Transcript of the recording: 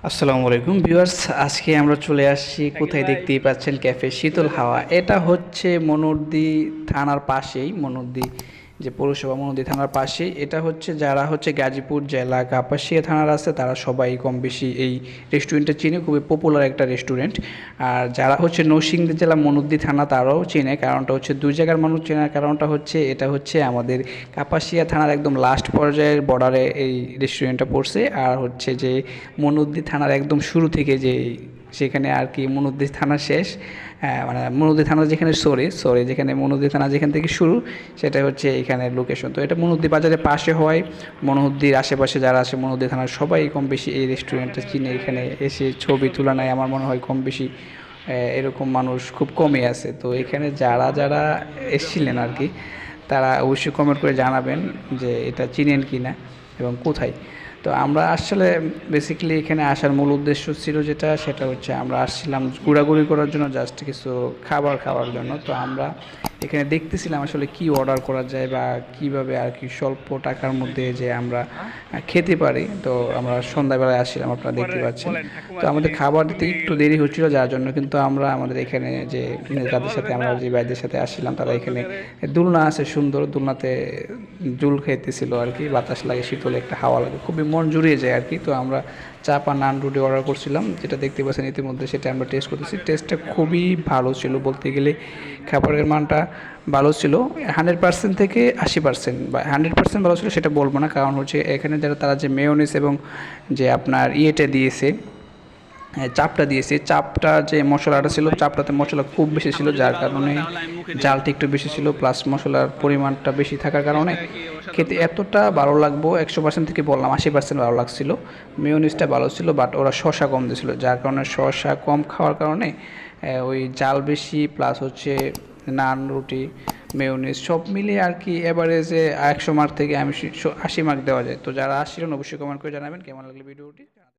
আসসালামু আলাইকুম ভিউয়ার্স, আজকে আমরা চলে আসছি কোথায় দেখতেই পাচ্ছেন ক্যাফে শীতল হাওয়া। এটা হচ্ছে মনোহরদী থানার পাশেই, মনোহরদী যে পৌরসভা মনোহরদী থানার পাশেই। এটা হচ্ছে যারা হচ্ছে গাজীপুর জেলা কাপাসিয়া থানার আছে তারা সবাই কম বেশি এই রেস্টুরেন্টটা চিনে, খুবই পপুলার একটা রেস্টুরেন্ট। আর যারা হচ্ছে নরসিংদী জেলা মনোহরদী থানা তারাও চেনে, কারণটা হচ্ছে দুই জায়গার মানুষ চেনার কারণটা হচ্ছে এটা হচ্ছে আমাদের কাপাসিয়া থানার একদম লাস্ট পর্যায়ের বর্ডারে এই রেস্টুরেন্টটা পড়ছে। আর হচ্ছে যে মনোহরদী থানার একদম শুরু থেকে যে সেখানে আর কি মনোহরদী থানা শেষ, মানে মনোহরদী থানা যেখানে সরি যেখানে মনোহরদী থানা যেখান থেকে শুরু সেটা হচ্ছে এখানে লোকেশন। তো এটা মনোহরদী বাজারের পাশে হওয়ায় মনোহরদীর আশেপাশে যারা আছে মনোহরদী থানার সবাই কম বেশি এই রেস্টুরেন্টটা চিনে। এখানে এসে ছবি তোলা নেয়, আমার মনে হয় কম বেশি এরকম মানুষ খুব কমই আছে। তো এখানে যারা যারা এসেছিলেন আর কি তারা অবশ্যই কমেন্ট করে জানাবেন যে এটা চিনেন কি না এবং কোথায়। তো আমরা আসলে বেসিক্যালি এখানে আসার মূল উদ্দেশ্য ছিল যেটা, সেটা হচ্ছে আমরা আসছিলাম ঘোরাঘুরি করার জন্য, জাস্ট কিছু খাবার খাওয়ার জন্য। তো আমরা এখানে দেখতেছিলাম আসলে কি অর্ডার করা যায় বা কিভাবে আর কি স্বল্প টাকার মধ্যে যে আমরা খেতে পারি। তো আমরা সন্ধ্যাবেলায় আসছিলাম, আপনারা দেখতে পাচ্ছেন। তো আমাদের খাবার দিতে একটু দেরি হচ্ছিল, যার জন্য কিন্তু আমরা আমাদের এখানে যে যাদের সাথে আমরা যে ভাইদের সাথে আসছিলাম তারা এখানে দোলনা আছে, সুন্দর দোলনাতে জুল খাইতেছিল আর কি, বাতাস লাগে, শীতল একটা হাওয়া লাগে, খুবই মন জুড়িয়ে যায় আর কি। তো আমরা চাপ আর নান রুটি অর্ডার করছিলাম, যেটা দেখতে পাচ্ছেন ইতিমধ্যে, সেটা আমরা টেস্ট করতেছি। টেস্টটা খুবই ভালো ছিল বলতে গেলে, খাবারের মানটা ভালো ছিল। 100% থেকে 80% বা 100% ভালো ছিল সেটা বলবো না, কারণ হচ্ছে এখানে যারা তারা যে মেয়োনিজ এবং যে আপনার ইয়েটা দিয়েছে, চাপটা দিয়েছে, চাপটা যে মশলাটা ছিল চাপটাতে মশলা খুব বেশি ছিল, যার কারণে জালটা একটু বেশি ছিল, প্লাস মশলার পরিমাণটা বেশি থাকার কারণে খেতে এতটা ভালো লাগবো 100% থেকে বললাম 80% ভালো লাগছিল। মেয়োনিজটা ভালো ছিল, বাট ওরা শসা কম দিয়েছিল, যার কারণে শসা কম খাওয়ার কারণে ওই জাল বেশি, প্লাস হচ্ছে নান রুটি মেয়োনিজ সব মিলিয়ে আর কি এভারেজে 100 মার্ক থেকে আমি 80 মার্ক দেওয়া যায়। তো যারা আসছিলেন অবশ্যই কমেন্ট করে জানাবেন কেমন লাগলো ভিডিওটি।